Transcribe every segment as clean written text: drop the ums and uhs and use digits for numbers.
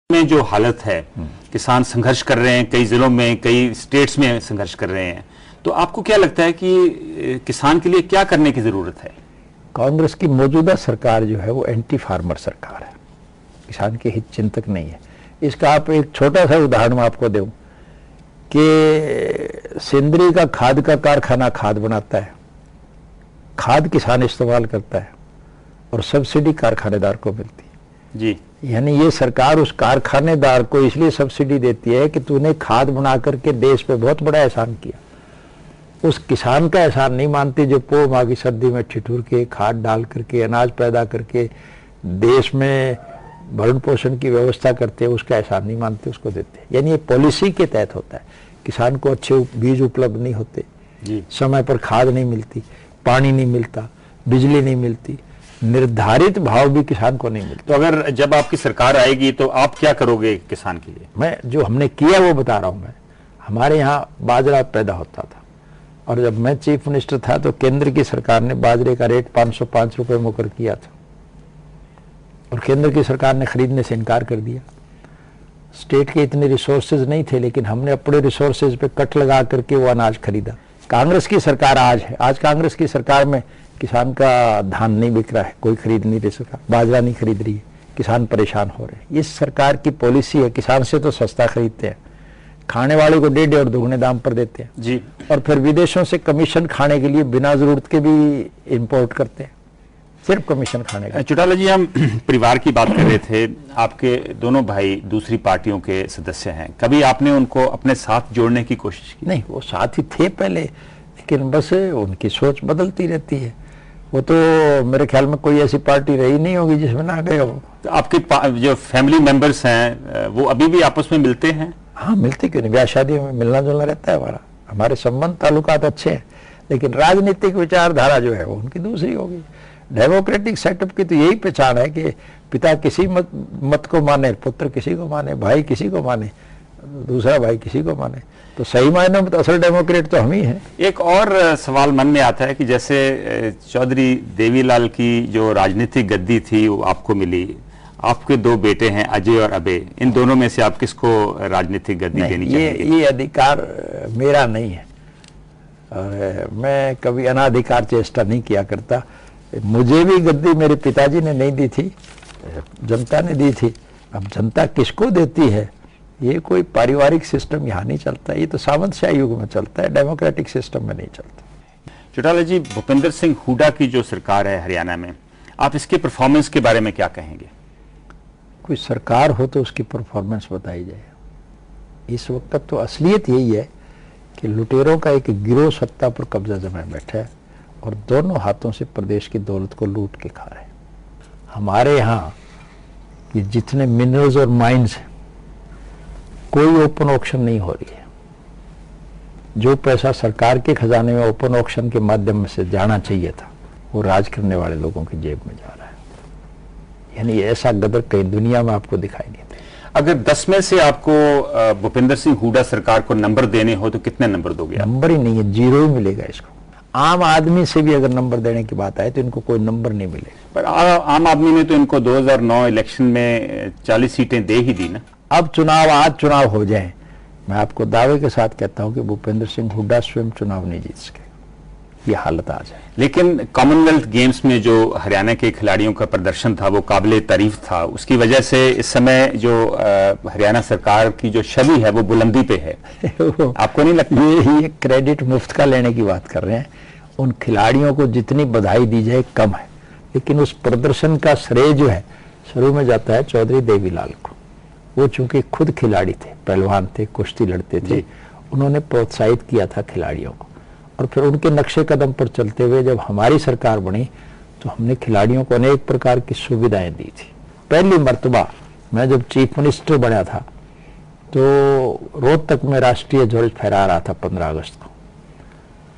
में जो हालत है, किसान संघर्ष कर रहे हैं, कई जिलों में, कई स्टेट्स में संघर्ष कर रहे हैं, तो आपको क्या लगता है कि किसान के लिए क्या करने की जरूरत है? कांग्रेस की मौजूदा सरकार जो है वो एंटी फार्मर सरकार है, किसान के हित चिंतक नहीं है। इसका आप एक छोटा सा उदाहरण आपको दूं कि सेंद्रीय का खाद का कारखाना खाद बनाता है, खाद किसान इस्तेमाल करता है और सब्सिडी कारखानेदार को मिलती है। जी, यानी ये सरकार उस कारखानेदार को इसलिए सब्सिडी देती है कि तूने खाद बना करके देश पे बहुत बड़ा एहसान किया। उस किसान का एहसान नहीं मानती जो पो माह की सर्दी में ठिठुर के खाद डाल करके अनाज पैदा करके देश में भरण पोषण की व्यवस्था करते हैं, उसका एहसान नहीं मानते, उसको देते। यानी ये पॉलिसी के तहत होता है। किसान को अच्छे बीज उपलब्ध नहीं होते, समय पर खाद नहीं मिलती, पानी नहीं मिलता, बिजली नहीं मिलती, निर्धारित भाव भी किसान को नहीं मिलता। तो अगर जब आपकी सरकार आएगी तो आप क्या करोगे किसान के लिए? मैं जो हमने किया वो बता रहा हूं। मैं हमारे यहाँ बाजरा पैदा होता था और जब मैं चीफ मिनिस्टर था तो केंद्र की सरकार ने बाजरे का रेट 505 रुपए मुकर किया था और केंद्र की सरकार ने खरीदने से इनकार कर दिया। स्टेट के इतने रिसोर्सेज नहीं थे, लेकिन हमने अपने रिसोर्सेज पे कट लगा करके वो अनाज खरीदा। कांग्रेस की सरकार आज है, आज कांग्रेस की सरकार में किसान का धान नहीं बिक रहा है, कोई खरीद नहीं रही सरकार, बाजरा नहीं खरीद रही है, किसान परेशान हो रहे हैं। इस सरकार की पॉलिसी है किसान से तो सस्ता खरीदते हैं, खाने वाले को 1.5 और दुगने दाम पर देते हैं जी, और फिर विदेशों से कमीशन खाने के लिए बिना जरूरत के भी इंपोर्ट करते हैं, सिर्फ कमीशन खाने का। चौटाला जी, हम परिवार की बात कर रहे थे। आपके दोनों भाई दूसरी पार्टियों के सदस्य हैं, कभी आपने उनको अपने साथ जोड़ने की कोशिश की? नहीं, वो साथ ही थे पहले, लेकिन बस उनकी सोच बदलती रहती है। वो तो मेरे ख्याल में कोई ऐसी पार्टी रही नहीं होगी जिसमें ना गए हो। तो आपके जो फैमिली मेंबर्स हैं वो अभी भी आपस में मिलते हैं? हाँ, मिलते क्यों नहीं, ब्याह शादी में मिलना जुलना रहता है हमारा। हमारे संबंध ताल्लुकात अच्छे हैं, लेकिन राजनीतिक विचारधारा जो है वो उनकी दूसरी होगी। डेमोक्रेटिक सेटअप की तो यही पहचान है कि पिता किसी मत को माने, पुत्र किसी को माने, भाई किसी को माने, दूसरा भाई किसी को माने। तो सही मायने में तो असल डेमोक्रेट तो हम ही हैं। एक और सवाल मन में आता है कि जैसे चौधरी देवीलाल की जो राजनीतिक गद्दी थी वो आपको मिली, आपके 2 बेटे हैं अजय और अबे, इन दोनों में से आप किसको राजनीतिक गद्दी देनी चाहिए? ये अधिकार मेरा नहीं है और मैं कभी अनाधिकार चेष्टा नहीं किया करता। मुझे भी गद्दी मेरे पिताजी ने नहीं दी थी, जनता ने दी थी। अब जनता किसको देती है, ये कोई पारिवारिक सिस्टम यहाँ नहीं चलता, ये तो सामंतशाही युग में चलता है, डेमोक्रेटिक सिस्टम में नहीं चलता। चौटाला जी, भूपेंद्र सिंह हुड्डा की जो सरकार है हरियाणा में, आप इसके परफॉर्मेंस के बारे में क्या कहेंगे? कोई सरकार हो तो उसकी परफॉर्मेंस बताई जाए। इस वक्त तो असलियत यही है कि लुटेरों का एक गिरोह सत्ता पर कब्जा जमाए बैठा है और दोनों हाथों से प्रदेश की दौलत को लूट के खा रहे हैं। हमारे यहाँ ये जितने मिनरल्स और माइंस हैं, कोई ओपन ऑक्शन नहीं हो रही है। जो पैसा सरकार के खजाने में ओपन ऑक्शन के माध्यम से जाना चाहिए था, वो राज करने वाले लोगों की जेब में जा रहा है। यानी ऐसा गदर कहीं दुनिया में आपको दिखाई नहीं देता। अगर 10 में से आपको भूपेंद्र सिंह हुड्डा सरकार को नंबर देने हो तो कितने नंबर दोगे? नंबर ही नहीं है, 0 ही मिलेगा इसको। आम आदमी से भी अगर नंबर देने की बात आए तो इनको कोई नंबर नहीं मिलेगा। पर आम आदमी ने तो इनको 2009 इलेक्शन में 40 सीटें दे ही दी ना। अब आज चुनाव हो जाए, मैं आपको दावे के साथ कहता हूं कि भूपेंद्र सिंह हुड्डा स्वयं चुनाव नहीं जीत सके, ये हालत आ जाए। लेकिन कॉमनवेल्थ गेम्स में जो हरियाणा के खिलाड़ियों का प्रदर्शन था वो काबिले तारीफ था। उसकी वजह से इस समय जो हरियाणा सरकार की जो छवि है वो बुलंदी पे है। आपको नहीं लगता? ये क्रेडिट मुफ्त का लेने की बात कर रहे हैं। उन खिलाड़ियों को जितनी बधाई दी जाए कम है, लेकिन उस प्रदर्शन का श्रेय जो है शुरू में जाता है चौधरी देवीलाल को। वो चूंकि खुद खिलाड़ी थे, पहलवान थे, कुश्ती लड़ते थे, उन्होंने प्रोत्साहित किया था खिलाड़ियों को और फिर उनके नक्शे कदम पर चलते हुए जब हमारी सरकार बनी तो हमने खिलाड़ियों को अनेक प्रकार की सुविधाएं दी थी। पहली मर्तबा मैं जब चीफ मिनिस्टर बना था तो रोहतक में राष्ट्रीय ध्वज फहरा रहा था 15 अगस्त को,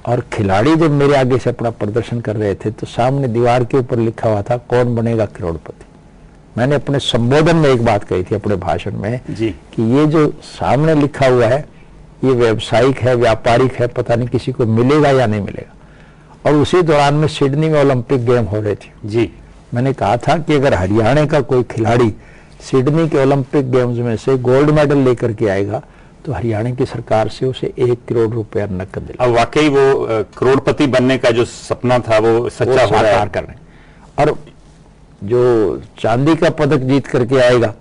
और खिलाड़ी जब मेरे आगे से अपना प्रदर्शन कर रहे थे तो सामने दीवार के ऊपर लिखा हुआ था कौन बनेगा करोड़पति। मैंने अपने संबोधन में एक बात कही थी अपने भाषण में जी, कि ये जो सामने लिखा हुआ है ये व्यावसायिक है, व्यापारिक है, पता नहीं किसी को मिलेगा या नहीं मिलेगा। और उसी दौरान में सिडनी में ओलंपिक गेम हो रहे थे जी। मैंने कहा था कि अगर हरियाणा का कोई खिलाड़ी सिडनी के ओलंपिक गेम्स में से गोल्ड मेडल लेकर के आएगा तो हरियाणा की सरकार से उसे 1 करोड़ रुपया नकद दिला। अब वाकई वो करोड़पति बनने का जो सपना था वो सच्चा हो रहा है। कर रहे हैं। और जो चांदी का पदक जीत करके आएगा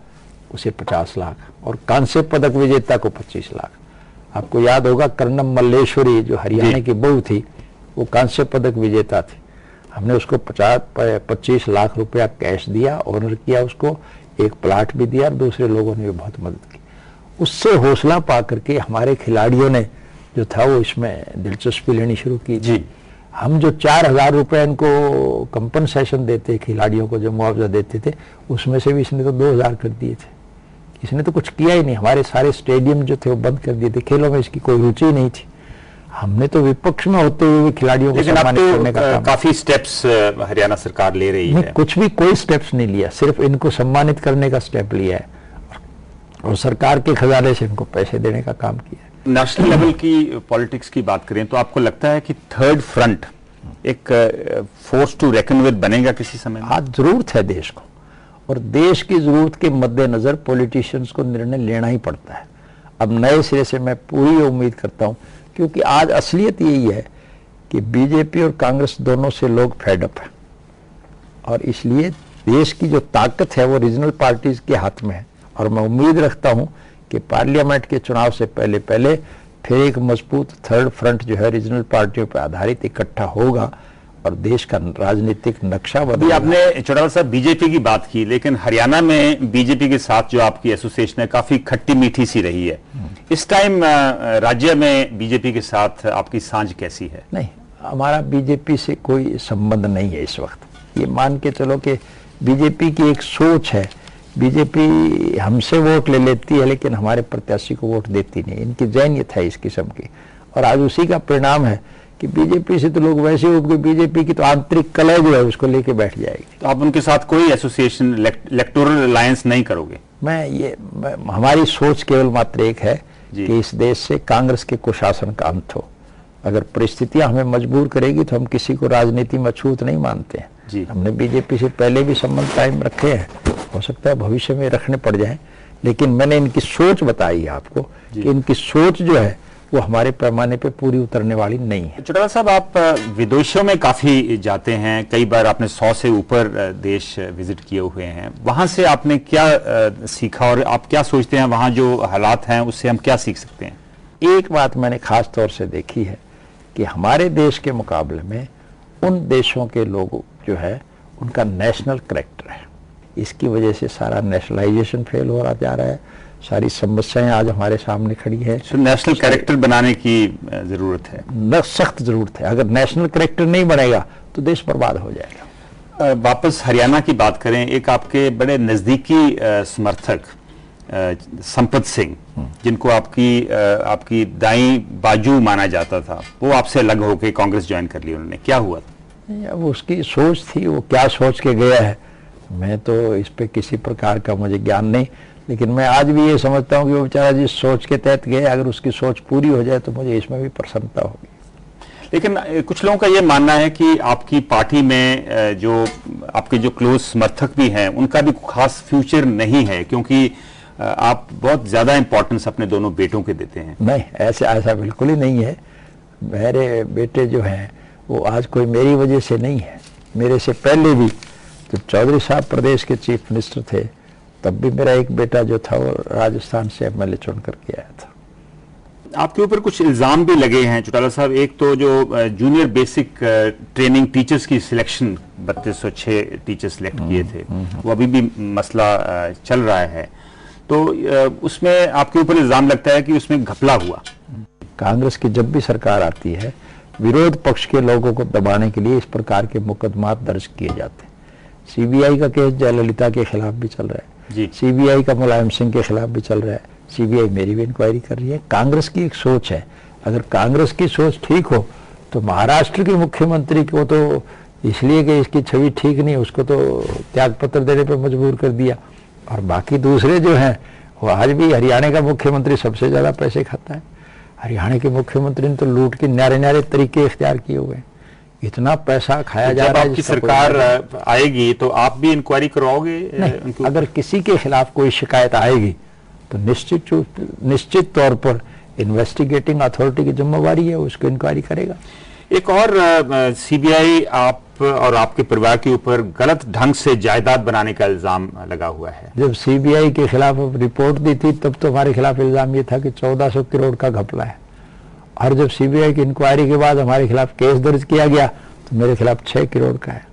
उसे 50 लाख और कांस्य पदक विजेता को 25 लाख। आपको याद होगा कर्णम मल्लेश्वरी जो हरियाणा की बहू थी वो कांस्य पदक विजेता थी। हमने उसको 25 लाख रुपया कैश दिया, ऑनर किया उसको, एक प्लाट भी दिया और दूसरे लोगों ने भी बहुत मदद की। उससे हौसला पा करके हमारे खिलाड़ियों ने जो था वो इसमें दिलचस्पी लेनी शुरू की जी। हम जो 4,000 रुपये इनको कंपनसेशन देते खिलाड़ियों को, जो मुआवजा देते थे, उसमें से भी इसने तो 2,000 कर दिए थे। इसने तो कुछ किया ही नहीं। हमारे सारे स्टेडियम जो थे वो बंद कर दिए थे। खेलों में इसकी कोई रुचि नहीं थी। हमने तो विपक्ष में होते हुए खिलाड़ियों को सम्मानित करने का काम। काफी स्टेप्स हरियाणा सरकार ले रही है। कुछ भी कोई स्टेप्स नहीं लिया, सिर्फ इनको सम्मानित करने का स्टेप लिया है और सरकार के खजाने से इनको पैसे देने का काम किया है। नेशनल लेवल की पॉलिटिक्स की बात करें तो आपको लगता है कि थर्ड फ्रंट एक फोर्स टू रेकन विद बनेगा किसी समय में? आज जरूरत है देश को, और देश की जरूरत के मद्देनजर पॉलिटिशियंस को निर्णय लेना ही पड़ता है। अब नए सिरे से मैं पूरी उम्मीद करता हूं, क्योंकि आज असलियत यही है कि बीजेपी और कांग्रेस दोनों से लोग फेड अप हैं और इसलिए देश की जो ताकत है वो रीजनल पार्टीज के हाथ में है। और मैं उम्मीद रखता हूं कि पार्लियामेंट के चुनाव से पहले पहले फिर एक मजबूत थर्ड फ्रंट जो है रीजनल पार्टियों पर आधारित इकट्ठा होगा और देश का राजनीतिक नक्शा बदलेगा। आपने चौटाला साहब बीजेपी की बात की, लेकिन हरियाणा में बीजेपी के साथ जो आपकी एसोसिएशन है काफी खट्टी मीठी सी रही है। इस टाइम राज्य में बीजेपी के साथ आपकी सांझ कैसी है? नहीं, हमारा बीजेपी से कोई संबंध नहीं है इस वक्त। ये मान के चलो कि बीजेपी की एक सोच है, बीजेपी हमसे वोट ले लेती है लेकिन हमारे प्रत्याशी को वोट देती नहीं। इनकी जहनियत है इस किस्म की, और आज उसी का परिणाम है कि बीजेपी से तो लोग वैसे ही उठ, बीजेपी की तो आंतरिक कलह जो है उसको लेके बैठ जाएगी। तो आप उनके साथ कोई एसोसिएशन इलेक्टोरल अलायंस नहीं करोगे? हमारी सोच केवल मात्र एक है कि इस देश से कांग्रेस के कुशासन का अंत हो। अगर परिस्थितियां हमें मजबूर करेगी तो हम किसी को राजनीति में अछूत नहीं मानते हैं। हमने बीजेपी से पहले भी संबंध कायम रखे हैं, हो सकता है भविष्य में रखने पड़ जाए, लेकिन मैंने इनकी सोच बताई है आपको कि इनकी सोच जो है वो हमारे पैमाने पे पूरी उतरने वाली नहीं है। चौटाला साहब, आप विदेशों में काफी जाते हैं, कई बार आपने 100 से ऊपर देश विजिट किए हुए हैं। वहां से आपने क्या सीखा और आप क्या सोचते हैं वहां जो हालात हैं उससे हम क्या सीख सकते हैं? एक बात मैंने खास तौर से देखी है कि हमारे देश के मुकाबले में उन देशों के लोग जो है उनका नेशनल कैरेक्टर है। इसकी वजह से सारा नेशनलाइजेशन फेल हो रहा जा रहा है, सारी समस्याएं आज हमारे सामने खड़ी है। नेशनल कैरेक्टर बनाने की जरूरत है, सख्त जरूरत है। अगर नेशनल कैरेक्टर नहीं बनेगा तो देश बर्बाद हो जाएगा। वापस हरियाणा की बात करें, एक आपके बड़े नजदीकी समर्थक संपत सिंह, जिनको आपकी दाई बाजू माना जाता था, वो आपसे अलग होकर कांग्रेस ज्वाइन कर ली उन्होंने, क्या हुआ? अब उसकी सोच थी, वो क्या सोच के गया है मैं तो इस पे किसी प्रकार का मुझे ज्ञान नहीं, लेकिन मैं आज भी ये समझता हूँ कि वो बेचारा जिस सोच के तहत गया, अगर उसकी सोच पूरी हो जाए तो मुझे इसमें भी प्रसन्नता होगी। लेकिन कुछ लोगों का ये मानना है कि आपकी पार्टी में जो आपके जो क्लोज समर्थक भी हैं उनका भी खास फ्यूचर नहीं है, क्योंकि आप बहुत ज्यादा इंपॉर्टेंस अपने दोनों बेटों के देते हैं। नहीं, ऐसा बिल्कुल ही नहीं है। मेरे बेटे जो हैं वो आज कोई मेरी वजह से नहीं है। मेरे से पहले भी जब चौधरी साहब प्रदेश के चीफ मिनिस्टर थे तब भी मेरा एक बेटा जो था वो राजस्थान से एमएलए चुन करके आया था। आपके ऊपर कुछ इल्जाम भी लगे हैं चौटाला साहब। एक तो जो जूनियर बेसिक ट्रेनिंग टीचर्स की सिलेक्शन 3206 टीचर सिलेक्ट किए थे, वो अभी भी मसला चल रहा है, तो उसमें आपके ऊपर इल्जाम लगता है कि उसमें घपला हुआ। कांग्रेस की जब भी सरकार आती है, विरोध पक्ष के लोगों को दबाने के लिए इस प्रकार के मुकदमा दर्ज किए जाते हैं। सीबीआई का केस जयललिता के खिलाफ भी चल रहा है, सीबीआई का मुलायम सिंह के खिलाफ भी चल रहा है, सीबीआई मेरी भी इंक्वायरी कर रही है। कांग्रेस की एक सोच है, अगर कांग्रेस की सोच ठीक हो तो महाराष्ट्र के मुख्यमंत्री को तो इसलिए कि इसकी छवि ठीक नहीं, उसको तो त्यागपत्र देने पर मजबूर कर दिया, और बाकी दूसरे जो हैं वो आज भी, हरियाणा का मुख्यमंत्री सबसे ज्यादा पैसे खाता है। हरियाणा के मुख्यमंत्री ने तो लूट के न्यारे न्यारे तरीके इख्तियार किए हुए हैं। इतना पैसा खाया जा जब रहा है। आपकी जिसका कोई सरकार आएगी तो आप भी इंक्वायरी करवाओगे नहीं, उनके अगर किसी के खिलाफ कोई शिकायत आएगी तो निश्चित तौर पर इन्वेस्टिगेटिंग अथॉरिटी की जिम्मेवारी है, उसको इंक्वायरी करेगा। एक और सीबीआई आप और आपके परिवार के ऊपर गलत ढंग से जायदाद बनाने का इल्जाम लगा हुआ है। जब सीबीआई के खिलाफ रिपोर्ट दी थी तब तो हमारे खिलाफ इल्जाम ये था कि 1400 करोड़ का घपला है, और जब सीबीआई की इंक्वायरी के बाद हमारे खिलाफ केस दर्ज किया गया तो मेरे खिलाफ 6 करोड़ का है।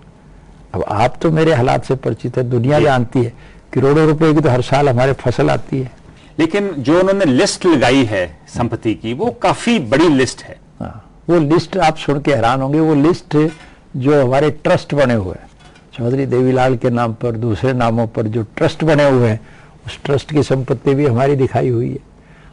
अब आप तो मेरे हालात से परिचित है, दुनिया जानती है, करोड़ों रुपए की तो हर साल हमारे फसल आती है। लेकिन जो उन्होंने लिस्ट लगाई है संपत्ति की, वो काफी बड़ी लिस्ट है। हाँ, वो लिस्ट आप सुन के हैरान होंगे। वो लिस्ट जो हमारे ट्रस्ट बने हुए हैं चौधरी देवीलाल के नाम पर, दूसरे नामों पर जो ट्रस्ट बने हुए हैं, उस ट्रस्ट की संपत्ति भी हमारी दिखाई हुई है।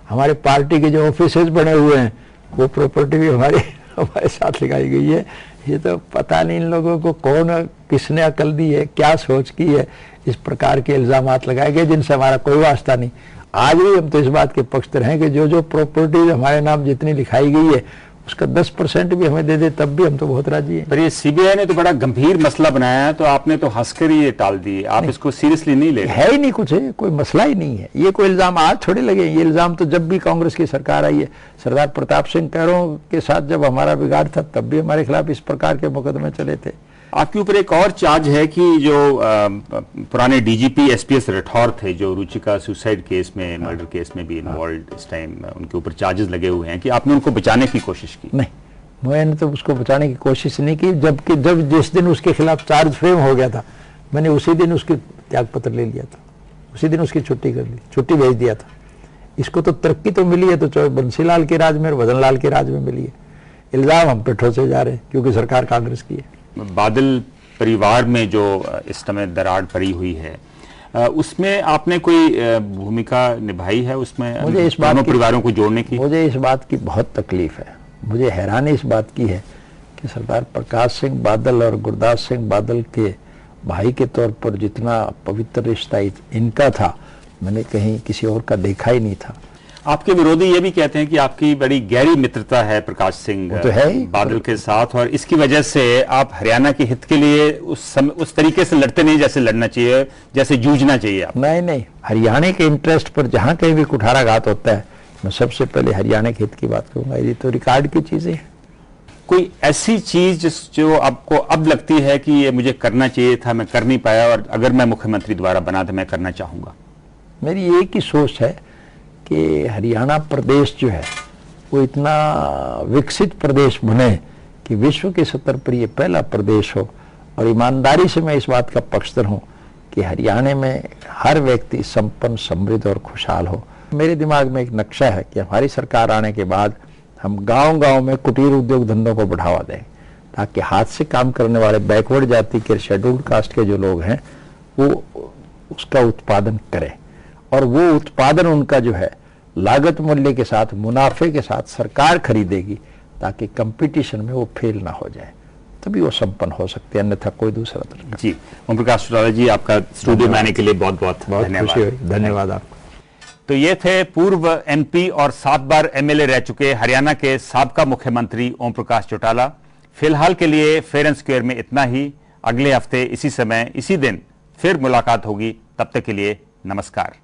हमारे पार्टी के जो ऑफिसेज बने हुए हैं वो प्रॉपर्टी भी हमारे साथ लगाई गई है। ये तो पता नहीं इन लोगों को कौन किसने अकल दी है, क्या सोच की है, इस प्रकार के इल्जामात लगाए गए जिनसे हमारा कोई वास्ता नहीं। आज भी हम तो इस बात के पक्षधर हैं कि जो प्रॉपर्टीज हमारे नाम जितनी लिखाई गई है उसका 10% भी हमें दे दे तब भी हम तो बहुत राजी हैं। पर ये सीबीआई ने तो बड़ा गंभीर मसला बनाया है, तो आपने तो हंसकर ही ये टाल दी। आप इसको सीरियसली नहीं ले रहे? है ही नहीं कुछ, है कोई मसला ही नहीं है। ये कोई इल्जाम आज थोड़े लगे, ये इल्जाम तो जब भी कांग्रेस की सरकार आई है, सरदार प्रताप सिंह कैरों के साथ जब हमारा बिगाड़ था तब भी हमारे खिलाफ इस प्रकार के मुकदमे चले थे। आपके ऊपर एक और चार्ज है कि जो पुराने डीजीपी एसपीएस राठौर थे, जो रुचिका सुसाइड केस में, मर्डर केस में भी इन्वॉल्व, इस टाइम उनके ऊपर चार्जेस लगे हुए हैं कि आपने उनको बचाने की कोशिश की। नहीं, मैंने तो उसको बचाने की कोशिश नहीं की। जबकि जब जिस दिन उसके खिलाफ चार्ज फ्रेम हो गया था, मैंने उसी दिन उसके त्याग पत्र ले लिया था, उसी दिन उसकी छुट्टी कर ली, छुट्टी भेज दिया था। इसको तो तरक्की तो मिली है, तो बंसीलाल के राज में और भजन लाल के राज में मिली है। इल्जाम हम पे ठोसे जा रहे हैं क्योंकि सरकार कांग्रेस की है। बादल परिवार में जो इस समय दरार पड़ी हुई है, उसमें आपने कोई भूमिका निभाई है उसमें, मुझे इस बात दोनों परिवारों को जोड़ने की? मुझे इस बात की बहुत तकलीफ है। मुझे हैरानी इस बात की है कि सरदार प्रकाश सिंह बादल और गुरदास सिंह बादल के भाई के तौर पर जितना पवित्र रिश्ता इनका था, मैंने कहीं किसी और का देखा ही नहीं था। आपके विरोधी ये भी कहते हैं कि आपकी बड़ी गहरी मित्रता है प्रकाश सिंह तो है ही बादल के साथ, और इसकी वजह से आप हरियाणा के हित के लिए उस तरीके से लड़ते नहीं जैसे लड़ना चाहिए, जैसे जूझना चाहिए आप। नहीं, हरियाणा के इंटरेस्ट पर जहां कहीं भी कुठाराघात होता है, मैं सबसे पहले हरियाणा के हित की बात करूंगा। ये तो रिकॉर्ड की चीजें हैं। कोई ऐसी चीज जो आपको अब लगती है कि ये मुझे करना चाहिए था, मैं कर नहीं पाया, और अगर मैं मुख्यमंत्री द्वारा बना तो मैं करना चाहूंगा? मेरी एक ही सोच है कि हरियाणा प्रदेश जो है वो इतना विकसित प्रदेश बने कि विश्व के स्तर पर ये पहला प्रदेश हो। और ईमानदारी से मैं इस बात का पक्षधर हूँ कि हरियाणा में हर व्यक्ति संपन्न, समृद्ध और खुशहाल हो। मेरे दिमाग में एक नक्शा है कि हमारी सरकार आने के बाद हम गांव-गांव में कुटीर उद्योग धंधों को बढ़ावा दें, ताकि हाथ से काम करने वाले बैकवर्ड जाति के, शेड्यूल्ड कास्ट के जो लोग हैं वो उसका उत्पादन करें, और वो उत्पादन उनका जो है लागत मूल्य के साथ, मुनाफे के साथ सरकार खरीदेगी, ताकि कंपटीशन में वो फेल ना हो जाए, तभी वो संपन्न हो सकते हैं, अन्यथा कोई दूसरा तरीका। जी, ओम प्रकाश चौटाला जी, आपका स्टूडियो में आने के लिए बहुत बहुत धन्यवाद। धन्यवाद आपको। तो ये थे पूर्व एमपी और 7 बार एमएलए रह चुके हरियाणा के साबका मुख्यमंत्री ओम प्रकाश चौटाला। फिलहाल के लिए फेयर एंड स्क्वायर में इतना ही। अगले हफ्ते इसी समय इसी दिन फिर मुलाकात होगी। तब तक के लिए नमस्कार।